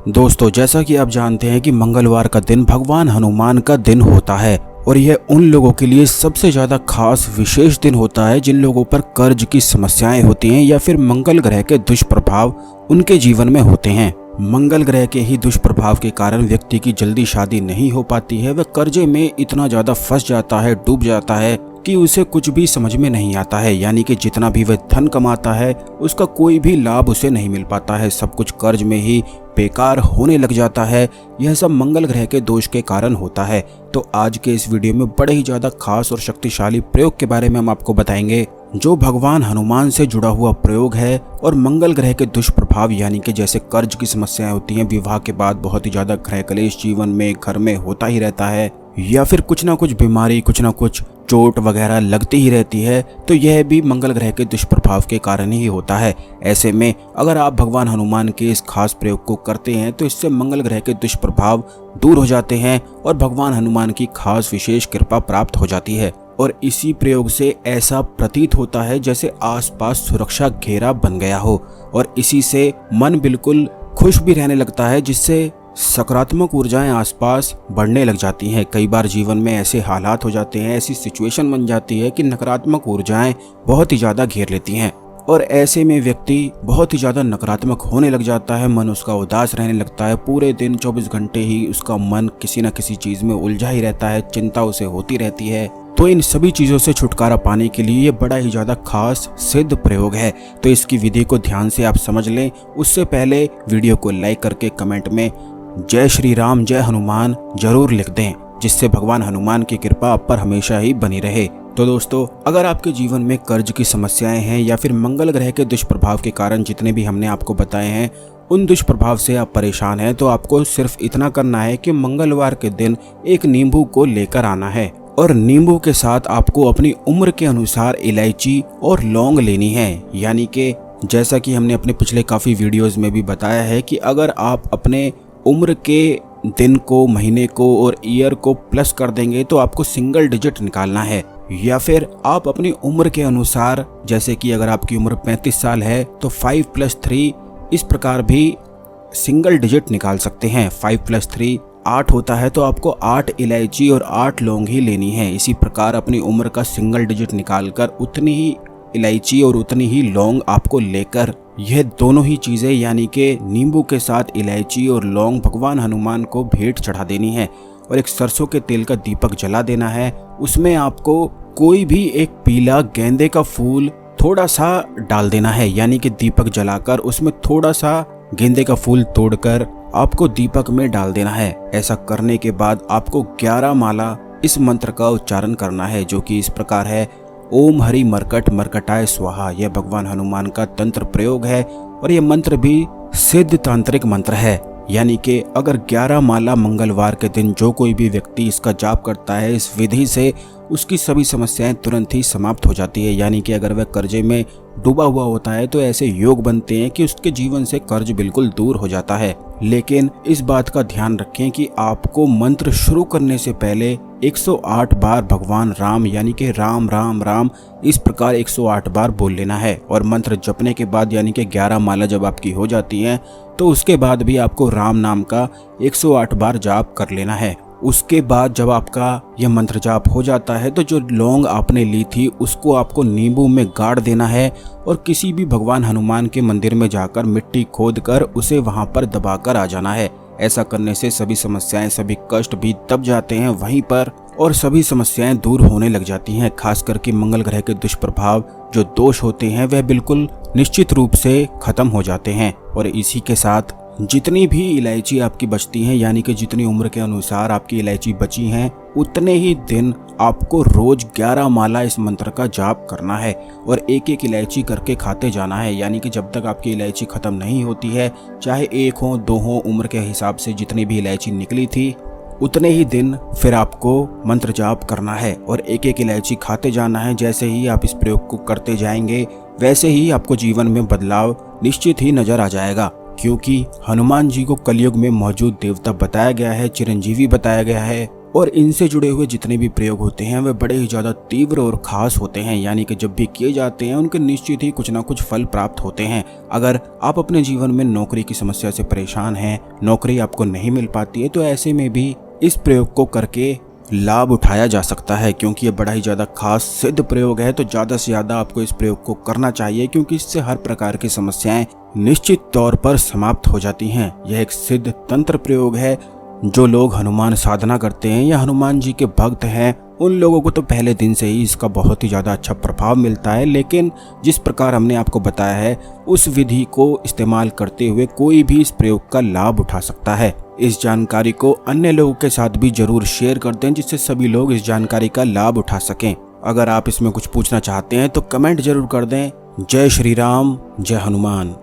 दोस्तों, जैसा कि आप जानते हैं कि मंगलवार का दिन भगवान हनुमान का दिन होता है और यह उन लोगों के लिए सबसे ज्यादा खास विशेष दिन होता है जिन लोगों पर कर्ज की समस्याएं होती हैं या फिर मंगल ग्रह के दुष्प्रभाव उनके जीवन में होते हैं। मंगल ग्रह के ही दुष्प्रभाव के कारण व्यक्ति की जल्दी शादी नहीं हो पाती है। वह कर्जे में इतना ज्यादा फंस जाता है, डूब जाता है कि उसे कुछ भी समझ में नहीं आता है। यानी कि जितना भी वह धन कमाता है उसका कोई भी लाभ उसे नहीं मिल पाता है। सब कुछ कर्ज में ही बेकार होने लग जाता है। यह सब मंगल ग्रह के दोष के कारण होता है। तो आज के इस वीडियो में बड़े ही ज्यादा खास और शक्तिशाली प्रयोग के बारे में हम आपको बताएंगे, जो भगवान हनुमान से जुड़ा हुआ प्रयोग है और मंगल ग्रह के दुष्प्रभाव यानी कि जैसे कर्ज की समस्याएं होती हैं, विवाह के बाद बहुत ही ज्यादा गृह कलेश जीवन में घर में होता ही रहता है, या फिर कुछ ना कुछ बीमारी, कुछ ना कुछ चोट वगैरह लगती ही रहती है, तो यह भी मंगल ग्रह के दुष्प्रभाव के कारण ही होता है। ऐसे में अगर आप भगवान हनुमान के इस खास प्रयोग को करते हैं तो इससे मंगल ग्रह के दुष्प्रभाव दूर हो जाते हैं और भगवान हनुमान की खास विशेष कृपा प्राप्त हो जाती है। और इसी प्रयोग से ऐसा प्रतीत होता है जैसे आसपास सुरक्षा घेरा बन गया हो और इसी से मन बिल्कुल खुश भी रहने लगता है, जिससे सकारात्मक ऊर्जाएं आसपास बढ़ने लग जाती हैं। कई बार जीवन में ऐसे हालात हो जाते हैं, ऐसी सिचुएशन बन जाती है कि नकारात्मक ऊर्जाएं बहुत ही ज़्यादा घेर लेती हैं और ऐसे में व्यक्ति बहुत ही ज़्यादा नकारात्मक होने लग जाता है। मन उसका उदास रहने लगता है। पूरे दिन 24 घंटे ही उसका मन किसी न किसी चीज़ में उलझा ही रहता है, चिंता उसे होती रहती है। तो इन सभी चीज़ों से छुटकारा पाने के लिए ये बड़ा ही ज़्यादा खास सिद्ध प्रयोग है। तो इसकी विधि को ध्यान से आप समझ लें। उससे पहले वीडियो को लाइक करके कमेंट में जय श्री राम, जय हनुमान जरूर लिख दें, जिससे भगवान हनुमान की कृपा आप पर हमेशा ही बनी रहे। तो दोस्तों, अगर आपके जीवन में कर्ज की समस्याएं हैं या फिर मंगल ग्रह के दुष्प्रभाव के कारण जितने भी हमने आपको बताए हैं उन दुष्प्रभाव से आप परेशान हैं, तो आपको सिर्फ इतना करना है कि मंगलवार के दिन एक नींबू को लेकर आना है और नींबू के साथ आपको अपनी उम्र के अनुसार इलायची और लौंग लेनी है। यानी कि जैसा कि हमने अपने पिछले काफ़ी वीडियोज़ में भी बताया है कि अगर आप अपने उम्र के दिन को, महीने को और ईयर को प्लस कर देंगे तो आपको सिंगल डिजिट निकालना है। या फिर आप अपनी उम्र के अनुसार, जैसे कि अगर आपकी उम्र 35 साल है तो 5 + 3 इस प्रकार भी सिंगल डिजिट निकाल सकते हैं। 5 + 3 8 होता है, तो आपको 8 इलायची और 8 लौंग ही लेनी है। इसी प्रकार अपनी उम्र का सिंगल डिजिट निकालकर उतनी ही इलायची और उतनी ही लौंग आपको लेकर यह दोनों ही चीज़ें यानी कि नींबू के साथ इलायची और लौंग भगवान हनुमान को भेंट चढ़ा देनी है और एक सरसों के तेल का दीपक जला देना है। उसमें आपको कोई भी एक पीला गेंदे का फूल थोड़ा सा डाल देना है। यानी कि दीपक जलाकर उसमें थोड़ा सा गेंदे का फूल तोड़कर आपको दीपक में डाल देना है। ऐसा करने के बाद आपको 11 माला इस मंत्र का उच्चारण करना है, जो कि इस प्रकार है: ओम हरि मरकट मरकटाय स्वाहा। यह भगवान हनुमान का तंत्र प्रयोग है और यह मंत्र भी सिद्ध तांत्रिक मंत्र है। यानी कि अगर 11 माला मंगलवार के दिन जो कोई भी व्यक्ति इसका जाप करता है इस विधि से, उसकी सभी समस्याएं तुरंत ही समाप्त हो जाती है। यानी कि अगर वह कर्जे में डूबा हुआ होता है तो ऐसे योग बनते हैं कि उसके जीवन से कर्ज बिल्कुल दूर हो जाता है। लेकिन इस बात का ध्यान रखें कि आपको मंत्र शुरू करने से पहले 108 बार भगवान राम यानी कि राम राम राम इस प्रकार 108 बार बोल लेना है। और मंत्र जपने के बाद यानी कि 11 माला जब आपकी हो जाती हैं तो उसके बाद भी आपको राम नाम का 108 बार जाप कर लेना है। उसके बाद जब आपका यह मंत्र जाप हो जाता है तो जो लौंग आपने ली थी उसको आपको नींबू में गाड़ देना है और किसी भी भगवान हनुमान के मंदिर में जाकर मिट्टी खोदकर उसे वहां पर दबाकर आ जाना है। ऐसा करने से सभी समस्याएं, सभी कष्ट भी दब जाते हैं वहीं पर और सभी समस्याएं दूर होने लग जाती हैं। खास करके मंगल ग्रह के दुष्प्रभाव, जो दोष होते हैं, वह बिल्कुल निश्चित रूप से खत्म हो जाते हैं। और इसी के साथ जितनी भी इलायची आपकी बचती हैं, यानी कि जितनी उम्र के अनुसार आपकी इलायची बची हैं, उतने ही दिन आपको रोज 11 माला इस मंत्र का जाप करना है और एक एक इलायची करके खाते जाना है। यानी कि जब तक आपकी इलायची खत्म नहीं होती है, चाहे 1 हो 2 हो, उम्र के हिसाब से जितनी भी इलायची निकली थी उतने ही दिन फिर आपको मंत्र जाप करना है और एक एक इलायची खाते जाना है। जैसे ही आप इस प्रयोग को करते जाएंगे वैसे ही आपको जीवन में बदलाव निश्चित ही नजर आ जाएगा, क्योंकि हनुमान जी को कलयुग में मौजूद देवता बताया गया है, चिरंजीवी बताया गया है और इनसे जुड़े हुए जितने भी प्रयोग होते हैं वे बड़े ही ज्यादा तीव्र और खास होते हैं, यानी कि जब भी किए जाते हैं उनके निश्चित ही कुछ ना कुछ फल प्राप्त होते हैं। अगर आप अपने जीवन में नौकरी की समस्या से परेशान हैं, नौकरी आपको नहीं मिल पाती है, तो ऐसे में भी इस प्रयोग को करके लाभ उठाया जा सकता है, क्योंकि ये बड़ा ही ज्यादा खास सिद्ध प्रयोग है। तो ज्यादा से ज्यादा आपको इस प्रयोग को करना चाहिए, क्योंकि इससे हर प्रकार की समस्याएं निश्चित तौर पर समाप्त हो जाती हैं। यह एक सिद्ध तंत्र प्रयोग है। जो लोग हनुमान साधना करते हैं या हनुमान जी के भक्त हैं, उन लोगों को तो पहले दिन से ही इसका बहुत ही ज़्यादा अच्छा प्रभाव मिलता है। लेकिन जिस प्रकार हमने आपको बताया है, उस विधि को इस्तेमाल करते हुए कोई भी इस प्रयोग का लाभ उठा सकता है। इस जानकारी को अन्य लोगों के साथ भी जरूर शेयर कर दें, जिससे सभी लोग इस जानकारी का लाभ उठा सकें। अगर आप इसमें कुछ पूछना चाहते हैं तो कमेंट जरूर कर दें। जय श्री राम, जय हनुमान।